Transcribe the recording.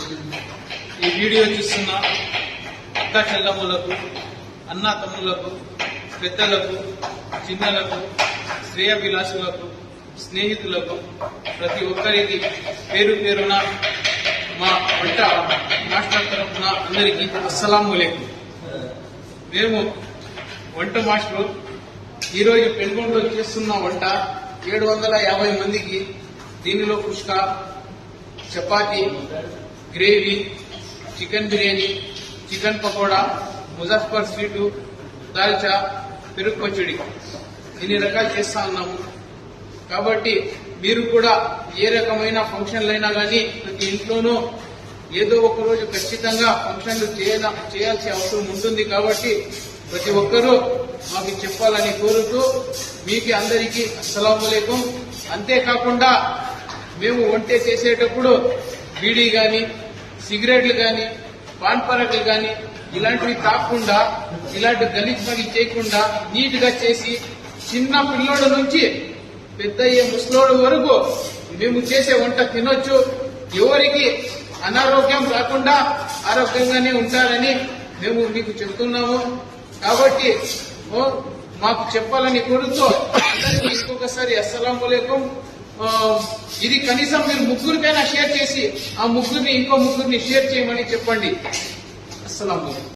ఈ వీడియో చూస్తున్న అక్క చెల్లములకు, అన్న తమ్ములకు, పెద్దలకు, చిన్నలకు, శ్రేయభిలాషులకు, స్నేహితులకు ప్రతి ఒక్కరికి పేరు పేరున మా వంట మాస్టర్ తరఫున అందరికీ అస్సలాము అలైకుం. మేము వంట మాస్టర్ ఈరోజు పెనుగొండలో చేస్తున్న వంట 750 మందికి. దీనిలో కుష్కా, chapati, gravy, chicken biryani, chicken pakoda, ముజఫర్ స్వీటు, దాల్చా, పెరుగు పచ్చడి ఇన్ని రకాలు చేస్తా ఉన్నాము. కాబట్టి మీరు కూడా ఏ రకమైన ఫంక్షన్లైనా కానీ ప్రతి ఇంట్లోనూ ఏదో ఒక రోజు ఖచ్చితంగా ఫంక్షన్లు చేయాల్సిన అవసరం ఉంటుంది. కాబట్టి ప్రతి ఒక్కరూ మాకు చెప్పాలని కోరుతూ మీకు అందరికీ అస్సలాము అలైకుం. అంతేకాకుండా మేము వంట చేసేటప్పుడు బీడీ గాని, సిగరెట్లు గాని, పాన్ పరాకులు గాని ఇలాంటివి తాకుండా, ఇలాంటి గలీజ్ పని చేయకుండా నీట్ గా చేసి చిన్న పిల్లోడు నుంచి పెద్ద ముసలోడు వరకు మేము చేసే వంట తినొచ్చు. ఎవరికి అనారోగ్యం రాకుండా ఆరోగ్యంగానే ఉంటారని మేము మీకు చెప్తున్నాము. కాబట్టి మాకు చెప్పాలని కోరుతూ అందరికీ ఇంకొకసారి అస్సలాము అలైకుం. ఇది కనీసం మీరు ముగ్గురికైనా షేర్ చేసి ఆ ముగ్గురిని ఇంకో ముగ్గురిని షేర్ చేయమని చెప్పండి. అస్సలాము అలైకుం.